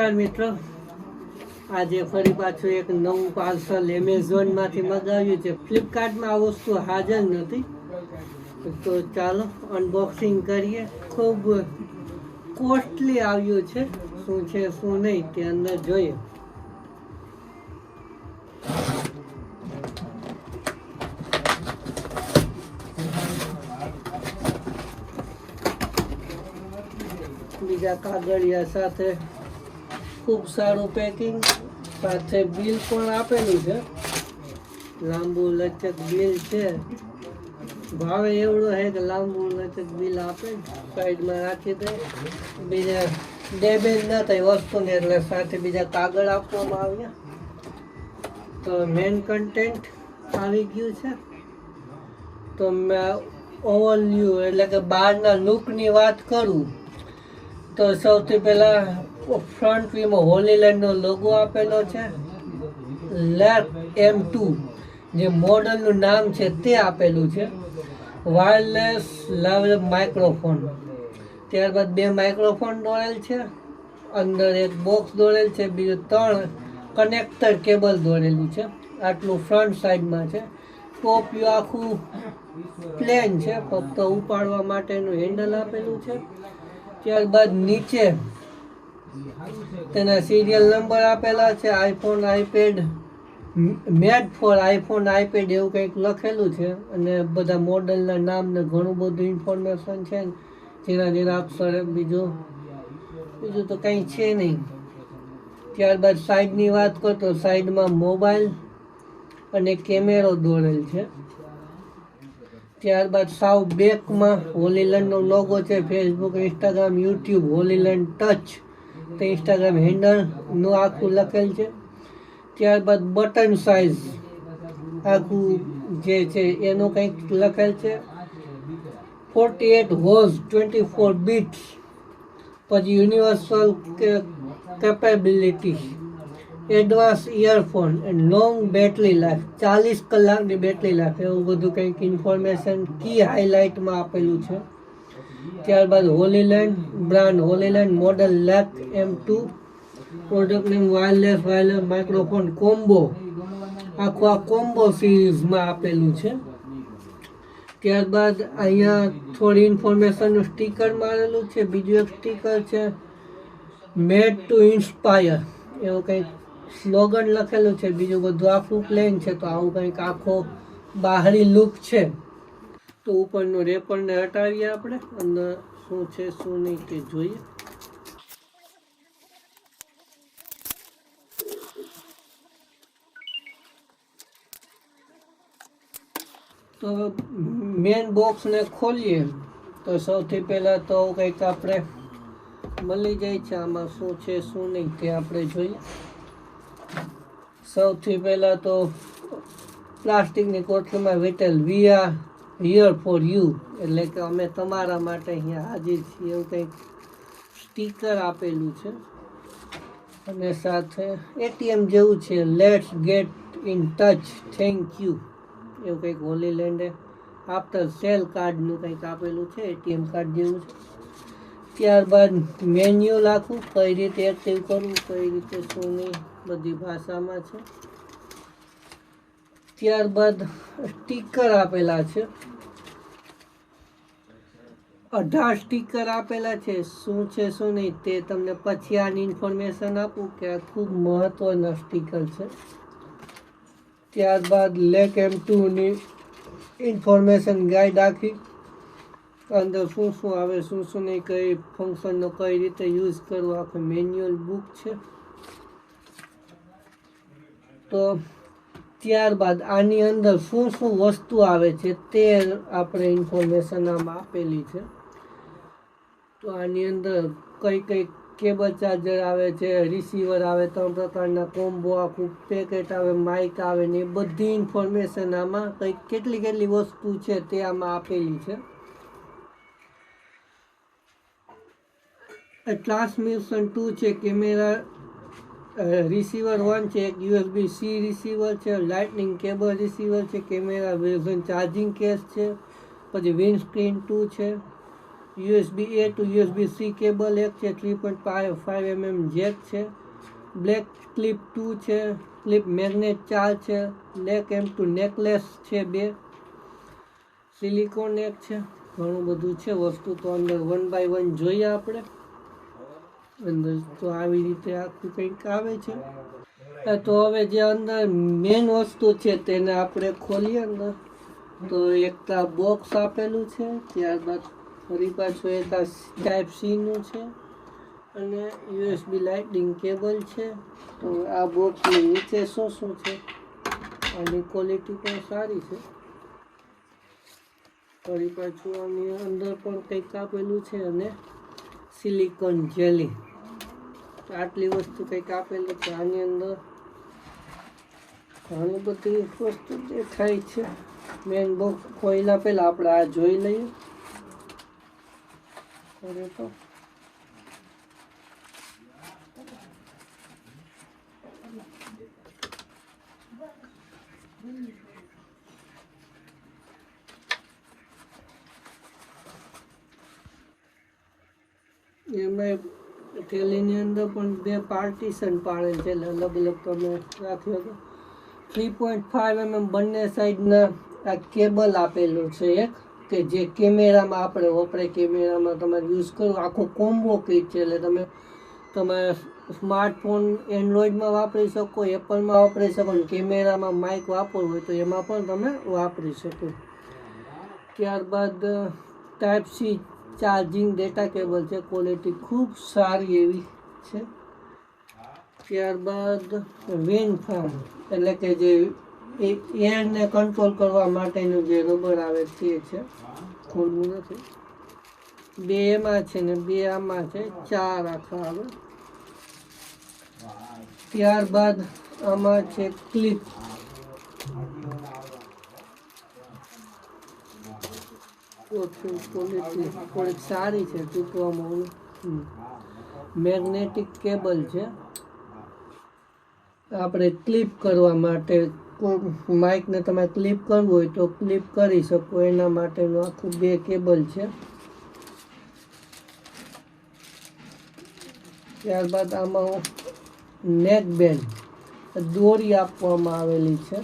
નમસ્કાર મિત્રો, આજે ફરી પાછું એક નવું પાર્સલ એમેઝોનમાંથી મગાવ્યું છે. ફ્લિપકાર્ટમાં આ વસ્તુ હાજર નથી, તો ચાલો અનબોક્સિંગ કરીએ. ખૂબ કોસ્ટલી આવ્યું છે, શું છે શું નહીં તે અંદર જોઈએ. બીજા કાગળિયા સાથે ખૂબ સારું પેકિંગ, સાથે બિલ પણ આપેલું છે. લાંબુ લચક બિલ છે, ભાવે એવડો છે કે લાંબુ લચક બિલ આપે, સાઈડમાં રાખી દે. બીજા ડેમેજ ના થાય વસ્તુને એટલે સાથે બીજા કાગળ આપવામાં આવ્યા. તો મેન કન્ટેન્ટ આવી ગયું છે. તો મેં ઓવરવ્યૂ એટલે કે બહારના લુકની વાત કરું તો સૌથી પહેલા ફ્રન્ટ વ્યૂમાં હોલીલેન્ડનો લોગો આપેલો છે. લેપ M2 જે મોડલનું નામ છે તે આપેલું છે. વાયરલેસ લાવેલ માઇક્રોફોન, ત્યારબાદ 2 માઇક્રોફોન દોરેલ છે. અંદર એક બોક્સ દોરેલ છે, બીજું 3 કનેક્ટર કેબલ દોરેલું છે. આટલું ફ્રન્ટ સાઈડમાં છે. ટોપ વ્યૂ આખું પ્લેન છે, ફક્ત ઉપાડવા માટેનું હેન્ડલ આપેલું છે. ત્યારબાદ નીચે તેના સિરિયલ નંબર આપેલા છે. આઈફોન આઈપેડ મેડ ફોર આઈફોન આઈપેડ એવું કંઈક લખેલું છે, અને બધા મોડલના નામ ને ઘણું બધું ઇન્ફોર્મેશન છે. જેના અક્ષરે બીજું તો કંઈ છે નહીં. ત્યારબાદ સાઈડની વાત કરો તો સાઈડમાં મોબાઈલ અને કેમેરો દોરેલ છે. ત્યારબાદ સાવ બેકમાં હોલીલેન્ડનો લોગો છે. ફેસબુક, ઇન્સ્ટાગ્રામ, યુટ્યુબ, હોલીલેન્ડ ટચ તે ઇન્સ્ટાગ્રામ હેન્ડલનું આખું લખેલ છે. ત્યારબાદ બટન સાઇઝ આખું જે છે એનું કંઈક લખેલ છે. 48 વોઝ 24 બીટ્સ. પછી universal capability, advance earphone and long battery life, 40 કલાકની બેટરી લાઈફ, એવું બધું કંઈક ઇન્ફોર્મેશન કી હાઇલાઇટમાં આપેલું છે. ત્યારબાદ હોલીલેન્ડ બ્રાન્ડ, હોલીલેન્ડ મોડલ લેપ M2, product name wireless microphone combo, આખું આ કોમ્બો સિરીઝમાં આપેલું છે. ત્યારબાદ અહીંયા થોડી ઇન્ફોર્મેશનનું સ્ટીકર મારેલું છે. બીજું એક સ્ટીકર છે મેડ ટુ ઇન્સ્પાયર, એવું કંઈક સ્લોગન લખેલું છે. બીજું બધું આખું પ્લેન છે. તો આવું કંઈક આખો બહારી લુક છે. તો ઉપરનું રેપરને હટાવીએ, આપણે અંદર શું છે શું નહીં તે જોઈએ. તો મેન બોક્સને ખોલીએ તો સૌથી પહેલાં તો કંઈક આપણે મળી જાય છે. આમાં શું છે શું નહીં તે આપણે જોઈએ. સૌથી પહેલાં તો પ્લાસ્ટિકની કોથળીમાં વીટેલ we are here for you, એટલે કે અમે તમારા માટે અહીંયા હાજર છીએ, એવું કંઈક સ્ટીકર આપેલું છે. અને સાથે ATM જેવું છે, let's get in touch thank you, એવું કંઈક હોલીલેન્ડે આફ્ટર સેલ કાર્ડનું કંઈક આપેલું છે, ATM કાર્ડ જેવું છે. ત્યારબાદ મેન્યુઅલ આખું કઈ રીતે એક્ટિવ કરવું, કઈ રીતે શું નહીં, બધી ભાષામાં છે. ત્યારબાદ સ્ટીકર આપેલા છે, 18 સ્ટીકર આપેલા છે. શું છે શું નહીં તે તમને પછી આની ઇન્ફોર્મેશન આપું કે આ ખૂબ મહત્વના સ્ટીકર છે. ત્યારબાદ લેક M2ની ઇન્ફોર્મેશન ગાઈડ આખી, અંદર શું શું આવે શું શું નહીં, કઈ ફંક્શનનો કઈ રીતે યુઝ કરવો, આખું મેન્યુઅલ બુક છે. તો ત્યારબાદ આની અંદર શું શું વસ્તુ આવે છે તે આપણે ઇન્ફોર્મેશન આમાં આપેલી છે. તો આની અંદર કઈ કઈ કેબલ ચાર્જર આવે છે, રિસીવર આવે, 3 પ્રકારના કોમ્બો, આખું પેકેટ આવે, માઇક આવે ને એ બધી ઇન્ફોર્મેશન આમાં કેટલી વસ્તુ છે તે આમાં આપેલી છે. ટ્રાન્સમિશન 2 છે, કેમેરા રિસીવર 1 છે, એક USB-C રિસીવર છે, લાઇટનિંગ કેબલ રિસીવર છે, કેમેરા વર્ઝન ચાર્જિંગ કેસ છે, પછી વિન્ડસ્ક્રીન 2 છે, USB-A to USB-C કેબલ એક છે, 3.5 mm જેક છે, બ્લેક ક્લિપ 2 છે, ક્લિપ મેગ્નેટ 4 છે, નેક M2 નેકલેસ છે 2, સિલિકોન એક છે, ઘણું બધું છે વસ્તુ. તો અંદર 1 બાય 1 જોઈએ આપણે અંદર. તો આવી રીતે આખું કંઈક આવે છે. તો હવે જે અંદર મેન વસ્તુ છે તેને આપણે ખોલીએ અંદર. તો એક બોક્સ આપેલું છે, ત્યારબાદ ફરી પાછું એક આ ટાઈપ C નું છે અને USB લાઇટિંગ કેબલ છે. તો આ બોક્સની નીચે શું છે, આની ક્વોલિટી પણ સારી છે. ફરી પાછું આની અંદર પણ કંઈક આપેલું છે અને સિલિકોન જેલી, આટલી વસ્તુ કંઈક આપેલી છે. આની અંદર ઘણી બધી વસ્તુ દેખાય છે. મેન બોક્સ ખોલ્યા પહેલા આપણે આ જોઈ લઈએ. તો એમાં થેલીની અંદર પણ 2 પાર્ટીશન પાડેલ છે, અલગ અલગ તમે રાખ્યો હતો. 3.5 mm બંને સાઈડના આ કેબલ આપેલું છે એક, કે જે કેમેરામાં આપણે વપરાય, કેમેરામાં તમારે યુઝ કરો. આખો કોમ્બો કિટ છે, એટલે તમે તમારા સ્માર્ટફોન એન્ડ્રોઈડમાં વાપરી શકો, એપલમાં વાપરી શકો, અને કેમેરામાં માઇક વાપરવું હોય તો એમાં પણ તમે વાપરી શકો. ત્યારબાદ type C charging data cable છે, ક્વોલિટી ખૂબ સારી એવી છે. ત્યારબાદ વેન ફાર્મ એટલે કે જે એરને કંટ્રોલ કરવા માટેનું જે રબર આવે તે છે, ખોલવું નથી. 2 એમાં છે ને 2 આમાં છે, 4 આખા આવે. ત્યારબાદ આમાં છે ક્લિપ, ક્વોલિટી થોડીક સારી છે, તૂટવામાં. મેગ્નેટિક કેબલ છે, આપણે ક્લિપ કરવા માટે. માઇકને તમે ક્લિપ કરવું હોય તો ક્લિપ કરી શકો, એના માટેનું આખું 2 કેબલ છે. ત્યારબાદ આમાં નેક બેન્ડ દોરી આપવામાં આવેલી છે.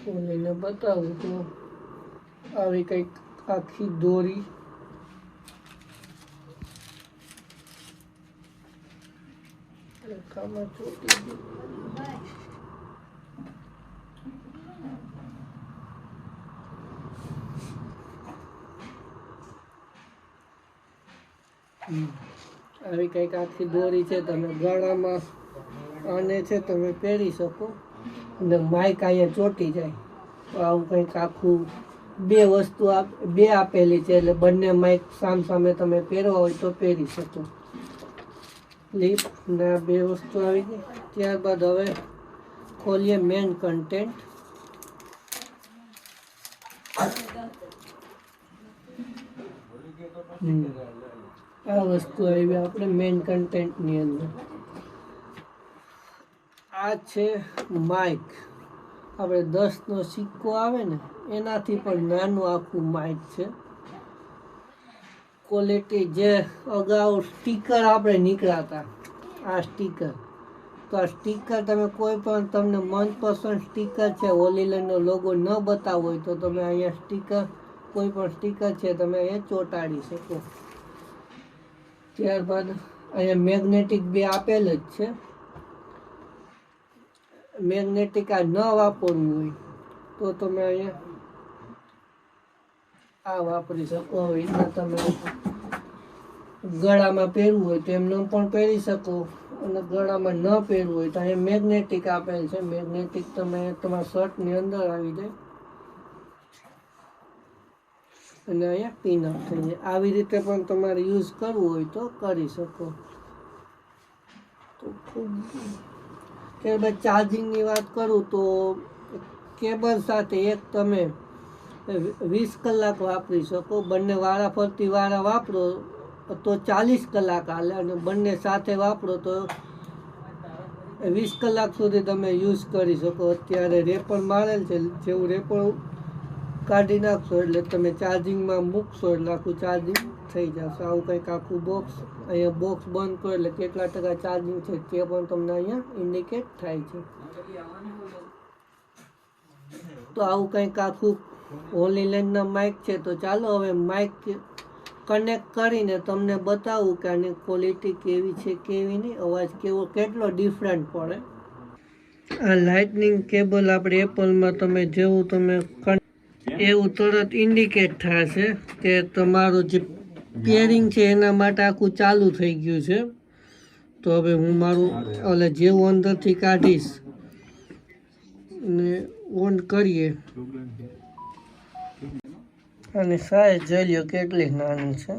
ખોલીને બતાવું તો આવી કંઈક આખી દોરી રેખામાં ચોટી ગઈ. આવી કંઈક આખી દોરી છે, તમે ગળામાં આને છે તમે પહેરી શકો, અને માઇક અહીંયા ચોટી જાય. તો આવું કંઈક આખું 2 વસ્તુ 2 આપેલી છે, એટલે બંને માઇક સામે તમે પહેરવા હોય તો પહેરી શકો. ક્લિપ ને 2 વસ્તુ આવી ગઈ. ત્યારબાદ હવે ખોલીએ મેન કન્ટેન્ટ. આ વસ્તુ આવી આપણે મેન કન્ટેન્ટની અંદર. આ છે માઇક, આપણે 10નો સિક્કો આવે ને એનાથી પણ નાનું આખું માઇક છે. ક્વોલિટી જે અગાઉ સ્ટીકર આપણે નીકળ્યા હતા, આ સ્ટીકર. તો આ સ્ટીકર તમે કોઈ પણ તમને મનપસંદ સ્ટીકર છે, હોલીલેન્ડનો લોગો ન બતાવો હોય તો તમે અહીંયા સ્ટીકર, કોઈ પણ સ્ટીકર છે તમે અહીંયા ચોંટાડી શકો. ત્યારબાદ અહીંયા મેગ્નેટિક 2 આપેલ જ છે. મેગ્નેટિક આ ન વાપરવું હોય તો તમે અહીંયા આ વાપરી શકો. હવે તમે ગળામાં પહેરવું હોય તો એમને પણ પહેરી શકો, અને ગળામાં ન પહેરવું હોય તો અહીંયા મેગ્નેટિક આપેલ છે. મેગ્નેટિક તમે તમારા શર્ટની અંદર આવી જાય અને અહીંયા પિન અપ થઈ જાય. આવી રીતે પણ તમારે યુઝ કરવું હોય તો કરી શકો. તો ખૂબ ત્યારબાદ ચાર્જિંગની વાત કરું તો કેબલ સાથે એક તમે 20 કલાક વાપરી શકો. બંને વારા ફરતી વારા વાપરો તો 40 કલાક હાલે, અને બંને સાથે વાપરો તો 20 કલાક સુધી તમે યુઝ કરી શકો. અત્યારે રેપર મારેલ છે, જેવું રેપર કાઢી નાખશો એટલે તમે ચાર્જિંગમાં મૂકશો એટલે આખું ચાર્જિંગ થઈ જશે. આવું કંઈક આખું બોક્સ, અહીંયા બોક્સ બંધ કરો એટલે કેટલા ટકા ચાર્જિંગ છે તે પણ તમને અહીંયા ઇન્ડિકેટ થાય છે. તો આવું કંઈક આખું હોલીલેન્ડના માઇક છે. તો ચાલો હવે માઇક કનેક્ટ કરીને તમને બતાવું કે આની ક્વોલિટી કેવી છે કેવી નહીં, અવાજ કેવો કેટલો ડિફરન્ટ પડે. આ લાઇટનિંગ કેબલ આપણે એપલમાં તમે જેવું તમે એવું તરત ઇન્ડિકેટ થશે કે તમારું જે પેરિંગ છે એના માટે આખું ચાલુ થઈ ગયું છે. તો હવે હું મારું જેવું અંદરથી કાઢીશ ને ઓન કરીએ અને સાઈઝ જોઈ લ્યો કેટલી નાની છે.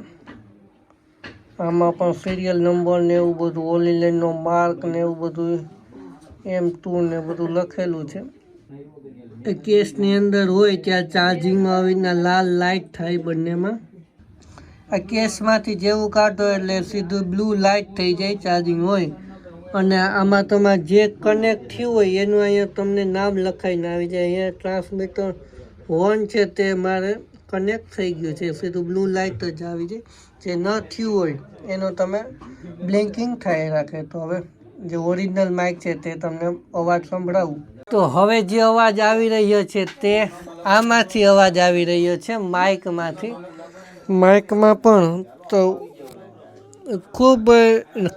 આમાં પણ સિરિયલ નંબર ને એવું બધું, હોલીલેન્ડનો માર્ક ને એવું બધું M2 ને બધું લખેલું છે. એ કેસની અંદર હોય ત્યાં ચાર્જિંગમાં આવી રીતના લાલ લાઇટ થાય બંનેમાં. આ કેસમાંથી જેવું કાઢો એટલે સીધું બ્લુ લાઇટ થઈ જાય ચાર્જિંગ હોય. અને આમાં તમારે જે કનેક્ટ થયું હોય એનું અહીંયા તમને નામ લખાઈને આવી જાય. અહીંયા ટ્રાન્સમીટર 1 છે તે મારે કનેક્ટ થઈ ગયું છે, સીધું બ્લુ લાઇટ જ આવી જાય. જે ન થયું હોય એનું તમે બ્લિંકિંગ થાય રાખે. તો હવે જે ઓરિજિનલ માઇક છે તે તમને અવાજ સંભળાવું. તો હવે જે અવાજ આવી રહ્યો છે તે આમાંથી અવાજ આવી રહ્યો છે, માઇકમાંથી. માઇકમાં પણ તો ખૂબ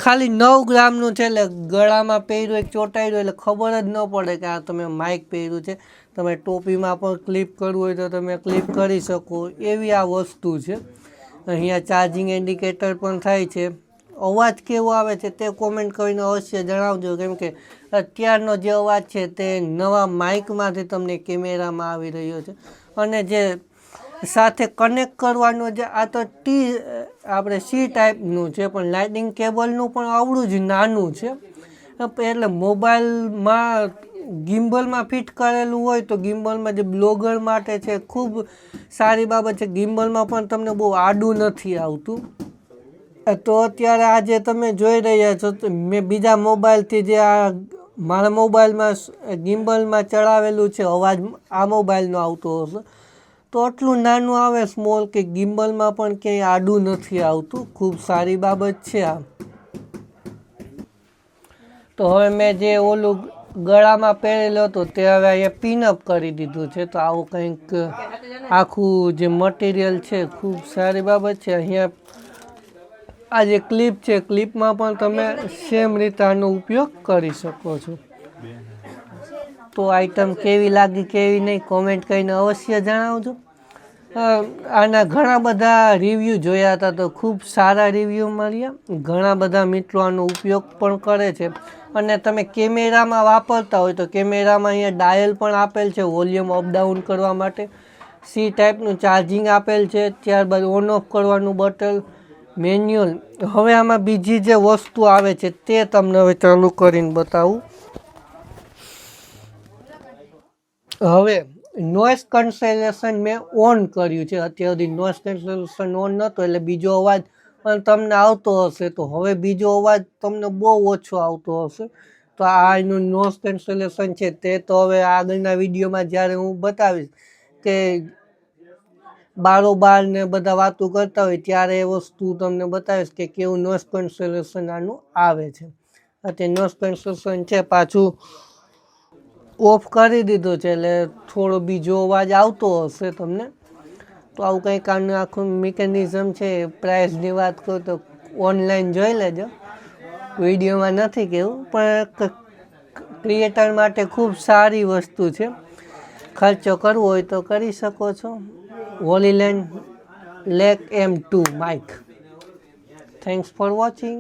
ખાલી 9 ગ્રામનું છે એટલે ગળામાં પહેર્યું એક ચોંટાડ્યું એટલે ખબર જ ન પડે કે આ તમે માઇક પહેર્યું છે. તમે ટોપીમાં પણ ક્લિપ કરવું હોય તો તમે ક્લિપ કરી શકો એવી આ વસ્તુ છે. અહીંયા ચાર્જિંગ ઇન્ડિકેટર પણ થાય છે. અવાજ કેવો આવે છે તે કોમેન્ટ કરીને અવશ્ય જણાવજો, કેમ કે અત્યારનો જે અવાજ છે તે નવા માઇકમાંથી તમને કેમેરામાં આવી રહ્યો છે. અને જે સાથે કનેક્ટ કરવાનું જે આ તો આપણે C ટાઈપનું છે, પણ લાઇટિંગ કેબલનું પણ આવડું જ નાનું છે. એટલે મોબાઈલમાં ગિમ્બલમાં ફિટ કરેલું હોય તો ગિમ્બલમાં જે બ્લોગર માટે છે ખૂબ સારી બાબત છે. ગિમ્બલમાં પણ તમને બહુ આડું નથી આવતું. તો અત્યારે આ જે તમે જોઈ રહ્યા છો મેં બીજા મોબાઈલથી જે આ મારા મોબાઈલમાં ગિમ્બલમાં ચડાવેલું છે, અવાજ આ મોબાઈલનો આવતો હશે તો આટલું નાનું આવે સ્મોલ કે ગિમ્બલમાં પણ ક્યાંય આડું નથી આવતું. ખૂબ સારી બાબત છે આ. તો હવે મેં જે ઓલું ગળામાં પહેરેલું હતું તે હવે અહીંયા પિનઅપ કરી દીધું છે. તો આવું કંઈક આખું જે મટીરિયલ છે ખૂબ સારી બાબત છે. અહીંયા આ જે ક્લિપ છે, ક્લિપમાં પણ તમે સેમ રીતે આનો ઉપયોગ કરી શકો છો. તો આઈટમ કેવી લાગી કેવી નહીં કોમેન્ટ કરીને અવશ્ય જણાવજો. આના ઘણા બધા રિવ્યૂ જોયા હતા તો ખૂબ સારા રિવ્યૂ મળ્યા. ઘણા બધા મિત્રો આનો ઉપયોગ પણ કરે છે. અને તમે કેમેરામાં વાપરતા હોય તો કેમેરામાં અહીંયા ડાયલ પણ આપેલ છે વોલ્યુમ અપ ડાઉન કરવા માટે. C ટાઈપનું ચાર્જિંગ આપેલ છે. ત્યારબાદ ઓન ઓફ કરવાનું બટન, મેન્યુઅલ. હવે આમાં બીજી જે વસ્તુ આવે છે તે તમને હવે ચાલુ કરીને બતાવું. હવે નોઇઝ કેન્સલેશન મેં ઓન કર્યું છે. અત્યાર સુધી નોઇઝ કેન્સલેશન ઓન નહોતો એટલે બીજો અવાજ પણ તમને આવતો હશે. તો હવે બીજો અવાજ તમને બહુ ઓછો આવતો હશે. તો આ એનું નોઇઝ કેન્સલેશન છે તે તો હવે આગળના વિડીયોમાં જ્યારે હું બતાવીશ કે બારોબાર ને બધા વાતો કરતા હોય ત્યારે એ વસ્તુ તમને બતાવીશ કે કેવું નોઇઝ કેન્સલેશન આનું આવે છે. અત્યારે નોઇઝ કેન્સલેશન છે પાછું ઓફ કરી દીધું છે એટલે થોડો બીજો અવાજ આવતો હશે તમને. તો આવું કંઈક આનું આખું મિકેનિઝમ છે. પ્રાઇસની વાત કરું તો ઓનલાઈન જોઈ લેજો, વિડીયોમાં નથી કહેવું, પણ ક્રિએટર માટે ખૂબ સારી વસ્તુ છે. ખર્ચો કરવો હોય તો કરી શકો છો. Hollyland Lark M2 mic. Thanks for watching.